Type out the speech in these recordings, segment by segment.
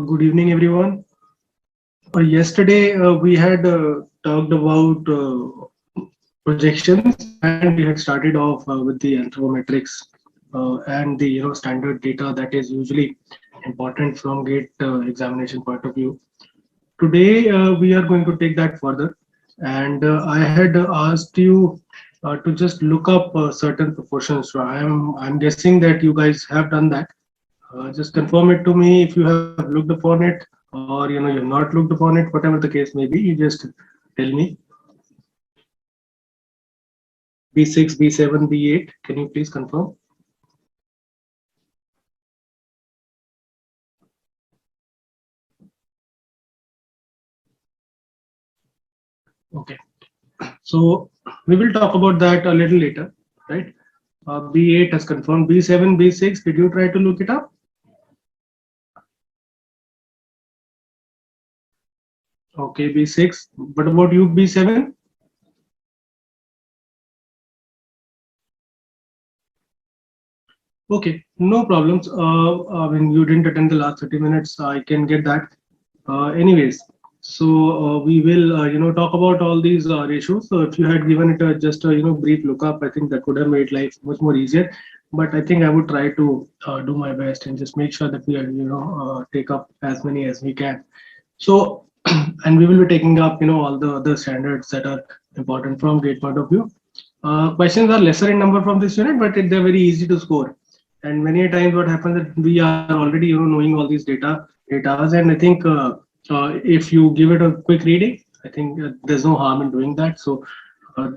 Good evening, everyone. Yesterday, we had talked about projections, and we had started off with the anthropometrics and the standard data that is usually important from gate examination point of view. Today, we are going to take that further, and I had asked you to just look up certain proportions. So I'm guessing that you guys have done that. Just confirm it to me if you have looked upon it, or you have not looked upon it, whatever the case may be. You just tell me. B6, B7, B8. Can you please confirm? Okay. So we will talk about that a little later, right? B8 has confirmed. B7, B6. Did you try to look it up? Okay, B6. What about you, B7? Okay, no problems. I mean, you didn't attend the last 30 minutes. I can get that. Anyways, so we will, talk about all these ratios. So if you had given it just a, brief lookup, I think that would have made life much more easier. But I think I would try to do my best and just make sure that we, take up as many as we can. So, and we will be taking up, all the other standards that are important from grade point of view. Questions are lesser in number from this unit, but they're very easy to score. And many a times what happens that we are already, knowing all these data, and I think if you give it a quick reading, I think there's no harm in doing that. So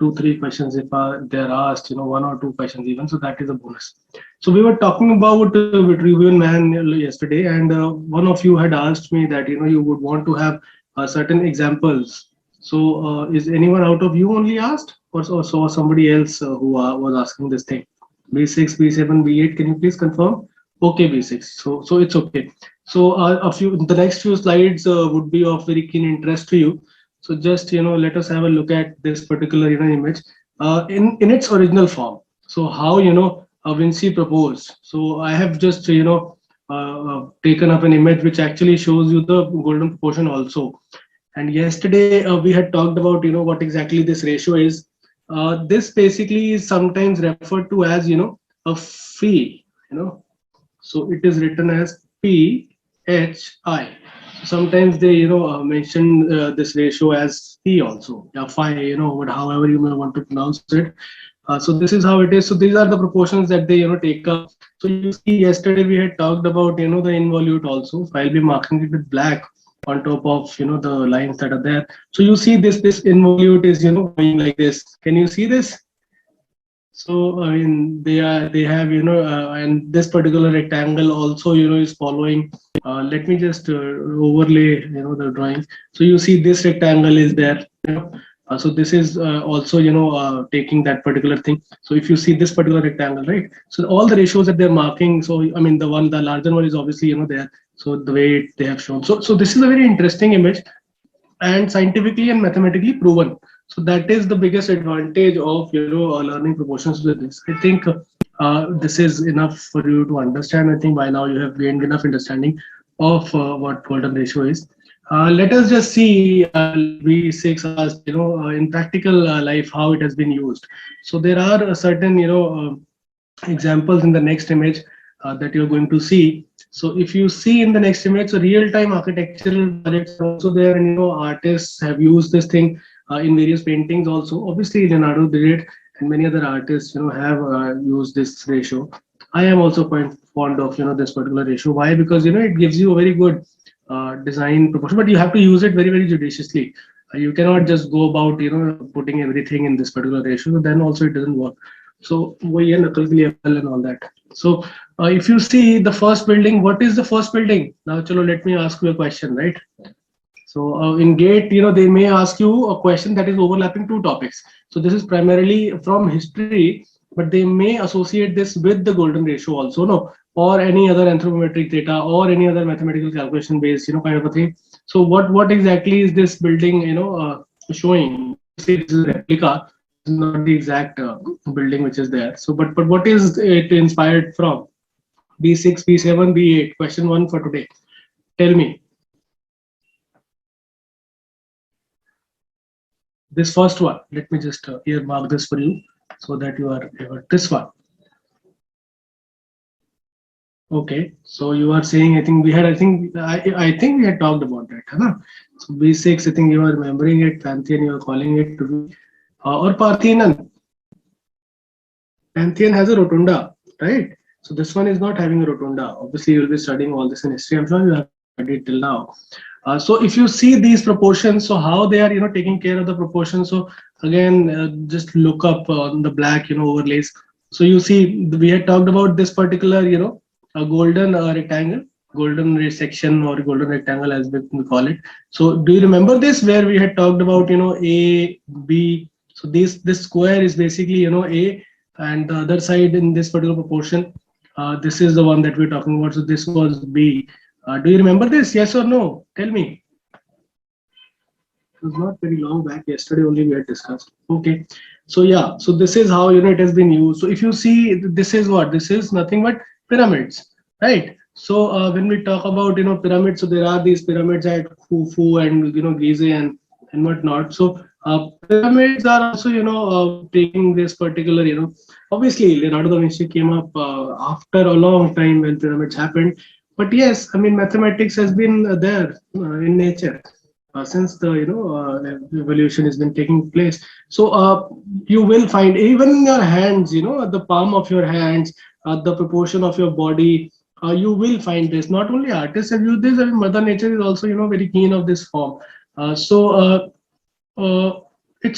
two, three questions if they're asked, one or two questions even. So that is a bonus. So we were talking about Vitruvian Man yesterday, and one of you had asked me that you would want to have certain examples. So is anyone out of you only asked, or saw somebody else who was asking this thing? B6, B7, B8. Can you please confirm? Okay, B6. So it's okay. So the next few slides would be of very keen interest to you. So just let us have a look at this particular image in its original form. So how Vinci proposed. So I have just taken up an image which actually shows you the golden proportion also. And yesterday we had talked about what exactly this ratio is. This basically is sometimes referred to as a phi. So it is written as PHI. Sometimes they mention this ratio as phi also, yeah, phi, however you may want to pronounce it. So this is how it is. So these are the proportions that they take up. So you see, yesterday we had talked about the involute also. So I'll be marking it with black on top of the lines that are there. So you see this involute is going like this. Can you see this? So I mean they have and this particular rectangle also is following. Let me just overlay the drawing. So you see this rectangle is there. So this is also taking that particular thing. So if you see this particular rectangle, right? So all the ratios that they're marking. So I mean the larger one is obviously there. So the way they have shown. So this is a very interesting image, and scientifically and mathematically proven. So that is the biggest advantage of learning proportions with this. I think this is enough for you to understand. I think by now you have gained enough understanding of what golden ratio is. Let us just see V6 as in practical life how it has been used. So there are certain examples in the next image that you're going to see. So if you see in the next image, so real-time architectural projects are also there, and artists have used this thing in various paintings also. Obviously, Leonardo did it, and many other artists have used this ratio. I am also quite fond of this particular ratio. Why? Because it gives you a very good design proportion, but you have to use it very, very judiciously. You cannot just go about putting everything in this particular ratio. Then also it doesn't work. So we and all that. So if you see the first building, what is the first building? Now, chalo, let me ask you a question, right? So in GATE, they may ask you a question that is overlapping two topics. So this is primarily from history, but they may associate this with the golden ratio also, no, or any other anthropometric data or any other mathematical calculation based, kind of a thing. So what exactly is this building, showing? Say this is a replica, not the exact building which is there. So, but what is it inspired from? B6, B7, B8. Question one for today. Tell me. This first one, let me just earmark this for you so that you are able. This one. Okay, so you are saying, I think we had, I think we had talked about that, huh? So B6, I think you are remembering it. Pantheon, you are calling it to be, or Parthenon. Pantheon has a rotunda, right? So this one is not having a rotunda. Obviously, you'll be studying all this in history. I'm sure you have studied till now. So if you see these proportions, so how they are, taking care of the proportions. So again, just look up on the black, overlays. So you see, we had talked about this particular, a golden rectangle, golden section or golden rectangle as we call it. So do you remember this where we had talked about, A, B. So this square is basically, A, and the other side in this particular proportion, this is the one that we're talking about. So this was B. Do you remember this? Yes or no? Tell me. It was not very long back. Yesterday only we had discussed. Okay. So yeah. So this is how it has been used. So if you see, this is what? This is nothing but pyramids, right? So when we talk about pyramids, so there are these pyramids at Khufu and Giza and whatnot. So pyramids are also taking this particular obviously Leonardo da Vinci came up after a long time when pyramids happened. But yes, I mean, mathematics has been there in nature since the evolution has been taking place. So you will find even in your hands, at the palm of your hands, the proportion of your body, you will find this. Not only artists have used this, and Mother Nature is also very keen of this form. It's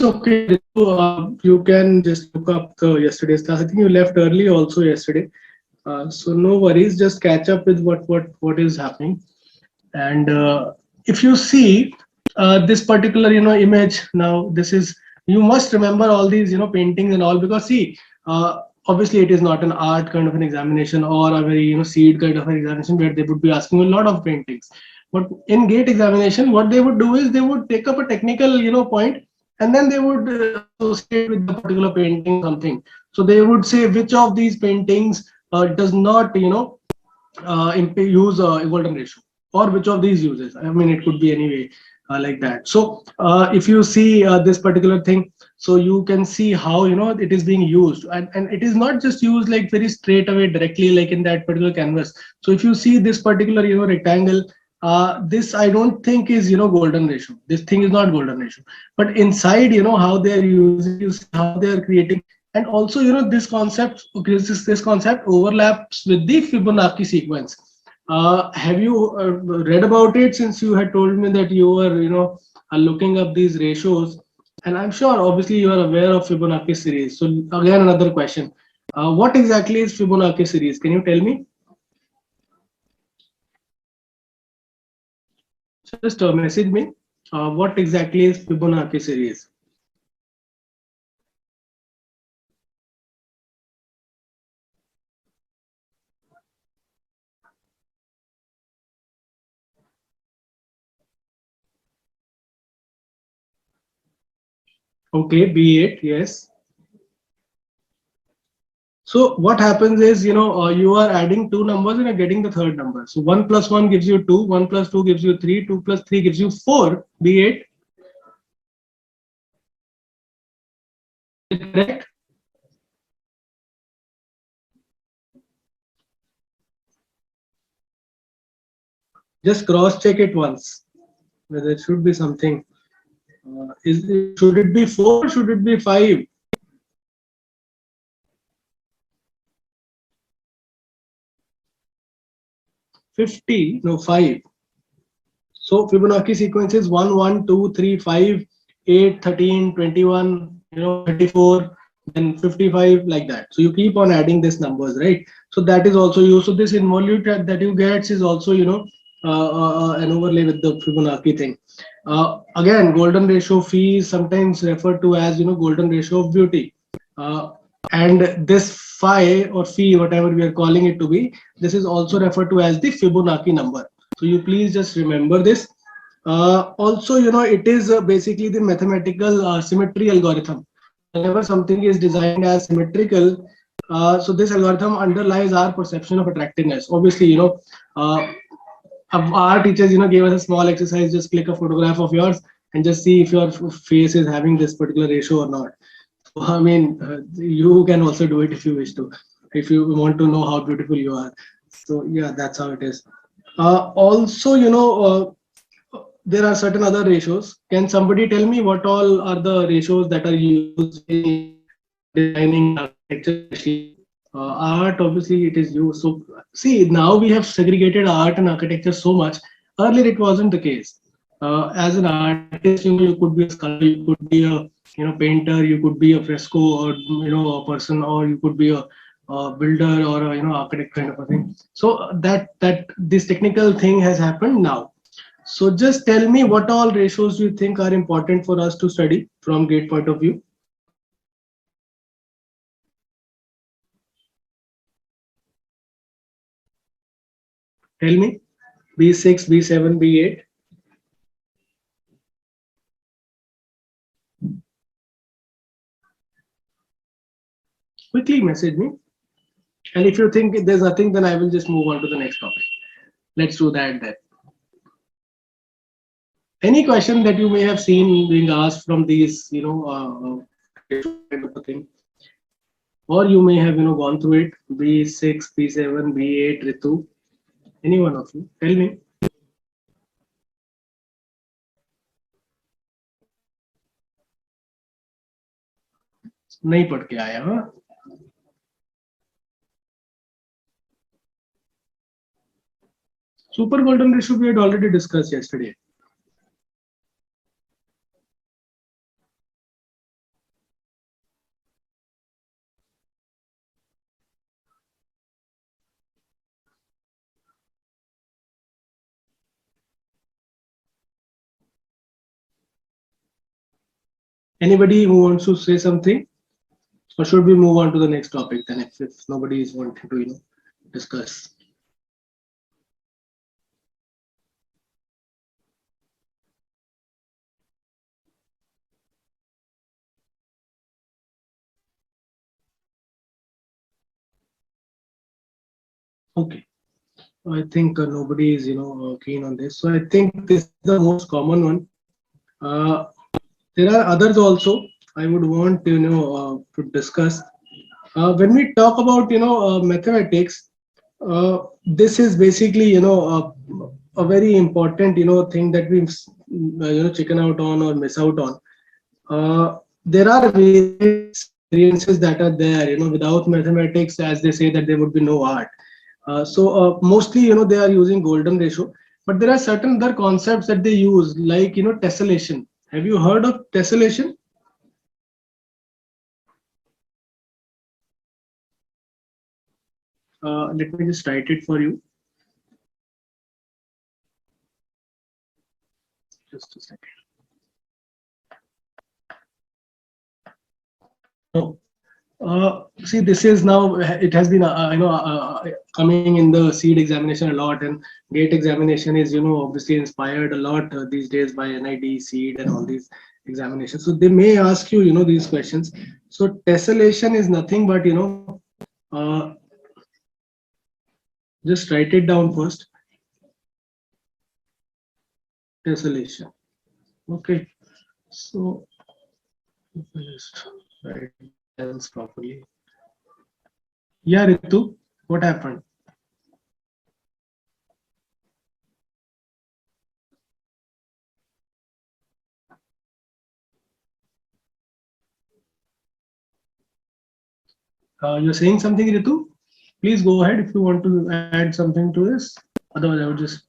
okay. You can just look up the yesterday's class. I think you left early also yesterday. So no worries, just catch up with what is happening. And if you see this particular image now, this is, you must remember all these paintings and all, because see, obviously it is not an art kind of an examination or a very seed kind of an examination where they would be asking a lot of paintings. But in GATE examination, what they would do is they would take up a technical point, and then they would associate with the particular painting something. So they would say which of these paintings does not use a golden ratio, or which of these uses. I mean, it could be anyway like that. So if you see this particular thing, so you can see how it is being used, and it is not just used like very straight away directly like in that particular canvas. So if you see this particular rectangle, this I don't think is golden ratio. This thing is not golden ratio, but inside how they are using, you see how they are creating. And also this concept, this concept overlaps with the Fibonacci sequence. Have you read about it, since you had told me that you were looking up these ratios? And I'm sure obviously you are aware of Fibonacci series. So again, another question, what exactly is Fibonacci series? Can you tell me? Just message me. What exactly is Fibonacci series? Okay, B8, yes. So what happens is, you are adding two numbers and you're getting the third number. So 1 plus 1 gives you 2, 1 plus 2 gives you 3, 2 plus 3 gives you 4, B8. Is it correct? Just cross check it once, whether it should be something. Should it be 4 or should it be 5? 50, no, 5. So Fibonacci sequence is 1, 1, 2, 3, 5, 8, 13, 21, 34, then 55, like that. So you keep on adding these numbers, right? So that is also used. So this involute that you get is also, an overlay with the Fibonacci thing. Again, golden ratio phi is sometimes referred to as, golden ratio of beauty. And this phi or phi, whatever we are calling it to be, this is also referred to as the Fibonacci number. So you please just remember this. Also, it is basically the mathematical symmetry algorithm. Whenever something is designed as symmetrical, so this algorithm underlies our perception of attractiveness. Obviously, our teachers, gave us a small exercise. Just click a photograph of yours and just see if your face is having this particular ratio or not. So I mean, you can also do it if you wish to, if you want to know how beautiful you are. So yeah, that's how it is. Also, there are certain other ratios. Can somebody tell me what all are the ratios that are used in designing and architecture, especially art? Obviously, it is used. So see, now we have segregated art and architecture so much. Earlier, it wasn't the case. As an artist, you could be a sculptor, you could be a painter, you could be a fresco, or a person, or you could be a builder or a architect kind of a thing. So that this technical thing has happened now. So just tell me what all ratios you think are important for us to study from GATE point of view. Tell me. B6, B7, B8. Quickly message me. And if you think there's nothing, then I will just move on to the next topic. Let's do that then. Any question that you may have seen being asked from these, ratio kind of a thing, or you may have, gone through it. B6, B7, B8, Ritu. Any one of you, tell me. नहीं पढ़ के आया हाँ. Super golden ratio we had already discussed yesterday. Anybody who wants to say something, or should we move on to the next topic then? If nobody is wanting to discuss. Okay. I think nobody is keen on this. So I think this is the most common one. Uh, there are others also I would want to discuss. When we talk about mathematics, this is basically a very important thing that we chicken out on or miss out on. There are variances that are there. Without mathematics, as they say, that there would be no art. So mostly, they are using golden ratio, but there are certain other concepts that they use, like tessellation. Have you heard of tessellation? Let me just write it for you. Just a second. No. See, this is now, it has been coming in the seed examination a lot, and GATE examination is obviously inspired a lot these days by NID, seed, and all these examinations. So they may ask you these questions. So tessellation is nothing but uh, just write it down first. Tessellation. Okay. So just write else properly. Yeah, Ritu, what happened? You're saying something, Ritu? Please go ahead if you want to add something to this. Otherwise, I would just.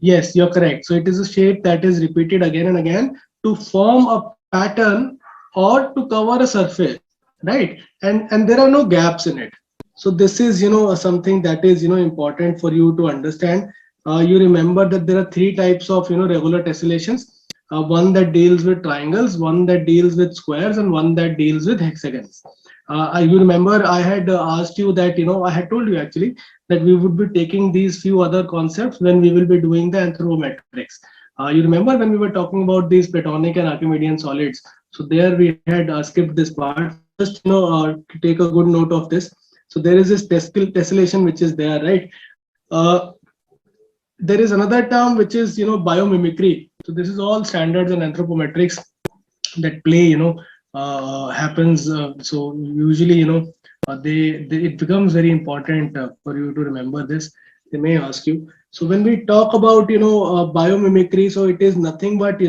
Yes, you're correct. So it is a shape that is repeated again and again to form a pattern or to cover a surface, right? And there are no gaps in it. So this is something that is important for you to understand. You remember that there are three types of regular tessellations. One that deals with triangles, one that deals with squares, and one that deals with hexagons. You remember I had asked you that I had told you actually that we would be taking these few other concepts when we will be doing the anthropometrics. You remember when we were talking about these Platonic and Archimedean solids? So there we had skipped this part. Just take a good note of this. So there is this tessellation which is there, right? There is another term which is, biomimicry. So this is all standards and anthropometrics that play, happens. So usually, it becomes very important for you to remember this. They may ask you. So when we talk about, biomimicry, so it is nothing but,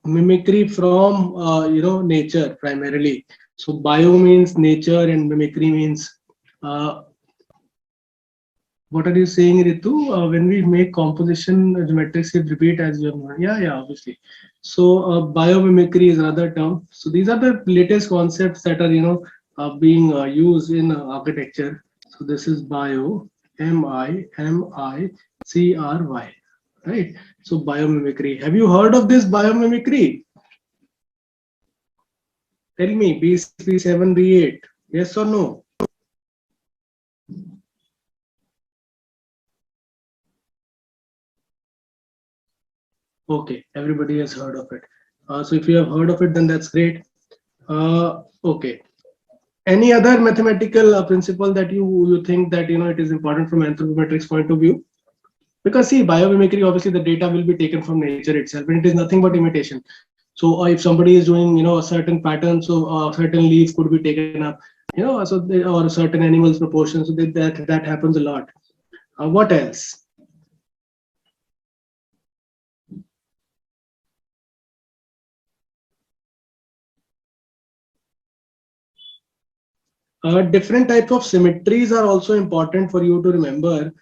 mimicry from, nature primarily. So bio means nature and mimicry means, what are you saying, Ritu? When we make composition geometrics, it repeat as your, yeah, obviously. So biomimicry is another term. So these are the latest concepts that are, being used in architecture. So this is bio, mimicry, right? So biomimicry. Have you heard of this biomimicry? Tell me, B6, B7, B8. Yes or no? Okay, everybody has heard of it. So if you have heard of it, then that's great. Okay. Any other mathematical principle that you think that it is important from anthropometrics point of view? Because see, biomimicry, obviously the data will be taken from nature itself, and it is nothing but imitation. So if somebody is doing a certain pattern, so a certain leaf could be taken up, or certain animals proportions. So that happens a lot. What else? Different types of symmetries are also important for you to remember.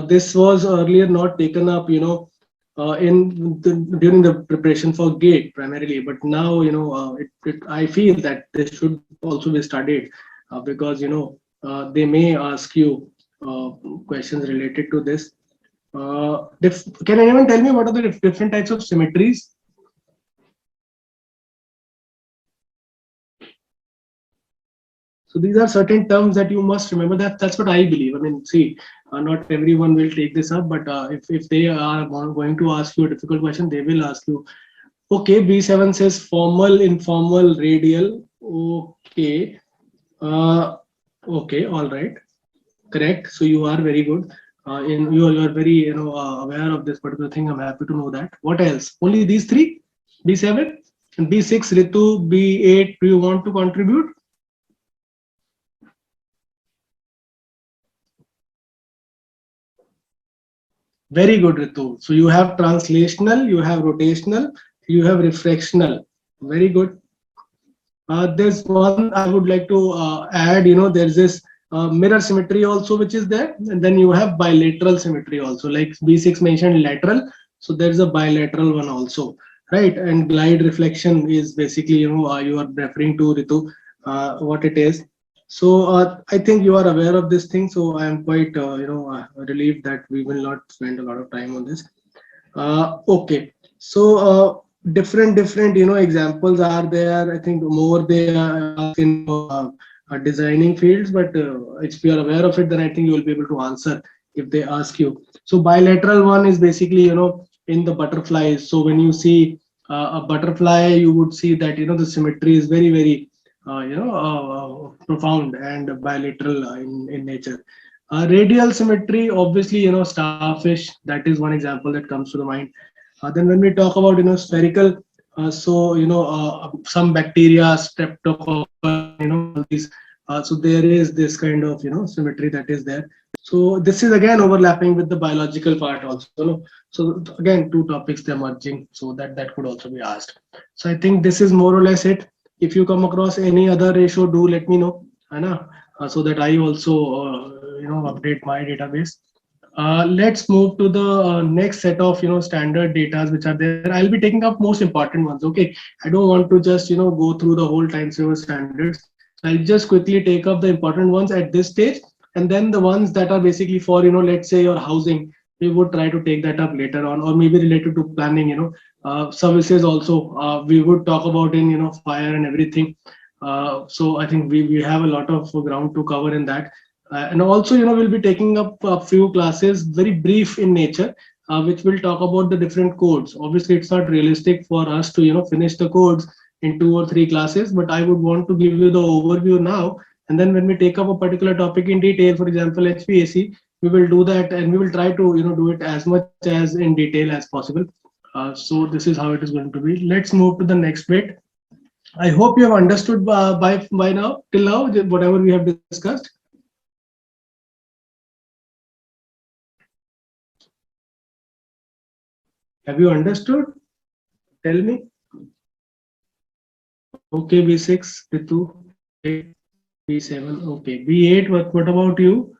This was earlier not taken up, during the preparation for GATE primarily, but now, I feel that this should also be studied because, they may ask you questions related to this. Can anyone tell me what are the different types of symmetries? So these are certain terms that you must remember. That's what I believe. I mean, see, not everyone will take this up, but if they are going to ask you a difficult question, they will ask you. Okay, B7 says formal, informal, radial. Okay, uh, okay, all right, correct. So you are very good. You are very aware of this particular thing. I'm happy to know that. What else? Only these three, B7 and B6, Ritu, B8. Do you want to contribute? Very good, Ritu. So you have translational, you have rotational, you have refractional. Very good. There's one I would like to add. There's this mirror symmetry also, which is there, and then you have bilateral symmetry also. Like B6 mentioned lateral, so there's a bilateral one also, right? And glide reflection is basically you are referring to, Ritu, what it is. So I think you are aware of this thing. So I am quite relieved that we will not spend a lot of time on this. Okay, so different examples are there. I think more they are in designing fields, but if you are aware of it, then I think you will be able to answer if they ask you. So bilateral one is basically in the butterflies. So when you see a butterfly, you would see that the symmetry is very profound and bilateral in nature. Radial symmetry, obviously, starfish, that is one example that comes to the mind. Then when we talk about, spherical, some bacteria, streptococcus, all these. So there is this kind of, symmetry that is there. So this is again overlapping with the biological part also. So again, two topics they're merging, so that could also be asked. So I think this is more or less it. If you come across any other ratio, do let me know, Anna, so that I also update my database. Let's move to the next set of standard datas which are there. I'll be taking up most important ones. Okay, I don't want to just go through the whole time saver standards. So I'll just quickly take up the important ones at this stage, and then the ones that are basically for let's say your housing. We would try to take that up later on, or maybe related to planning. Services also. We would talk about in fire and everything. So I think we have a lot of ground to cover in that. And also, we'll be taking up a few classes, very brief in nature, which will talk about the different codes. Obviously, it's not realistic for us to, finish the codes in 2 or 3 classes, but I would want to give you the overview now. And then when we take up a particular topic in detail, for example, HVAC, we will do that, and we will try to do it as much as in detail as possible. So this is how it is going to be. Let's move to the next bit. I hope you have understood by now, till now, whatever we have discussed. Have you understood? Tell me. Okay, B6, Ritu. Okay, B7. Okay, B8. What about you?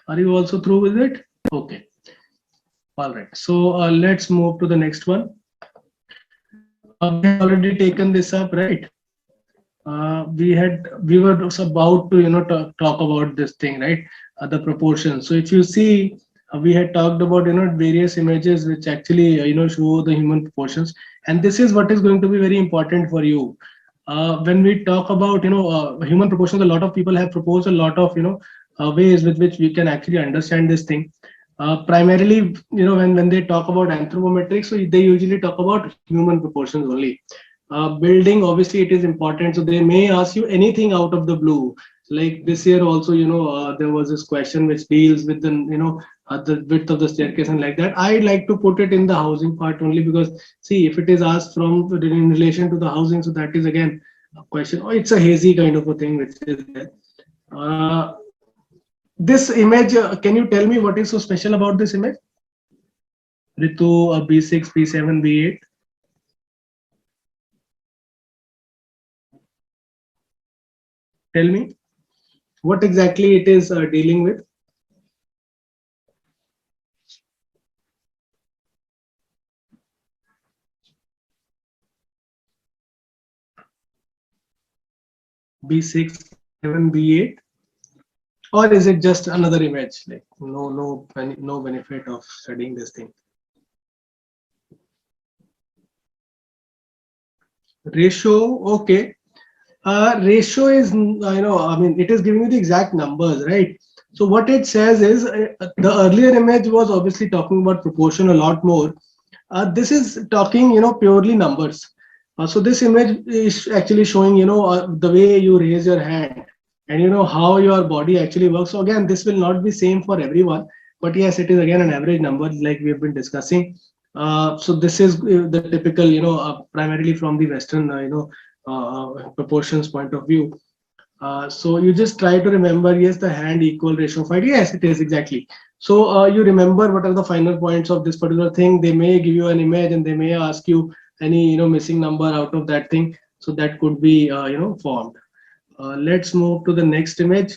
Are you also through with it? Okay. All right. So let's move to the next one. We had already taken this up, right? We were just about to talk about this thing, right? The proportion. So if you see, we had talked about various images which actually show the human proportions, and this is what is going to be very important for you. When we talk about human proportions, a lot of people have proposed a lot of ways with which we can actually understand this thing. Primarily, when they talk about anthropometrics, so they usually talk about human proportions only. Building, obviously it is important, so they may ask you anything out of the blue. Like this year also, there was this question which deals with the width of the staircase and like that. I like to put it in the housing part only, because see, if it is asked from in relation to the housing, so that is again a question, or it's a hazy kind of a thing which is there. uh, this image, can you tell me what is so special about this image, Ritu? B6, B7, B8. Tell me what exactly it is dealing with. B6, B7, B8, or is it just another image? Like no benefit of studying this thing. Ratio, okay. Ratio is, I mean, it is giving you the exact numbers, right? So what it says is, the earlier image was obviously talking about proportion a lot more. This is talking, purely numbers. So this image is actually showing, the way you raise your hand, and how your body actually works. So again, this will not be same for everyone, but yes, it is again an average number like we have been discussing. So this is the typical, primarily from the Western, proportions point of view. So you just try to remember, yes, the hand equal ratio of height. Yes, it is exactly. So you remember what are the final points of this particular thing. They may give you an image and they may ask you any missing number out of that thing. So that could be formed. Let's move to the next image.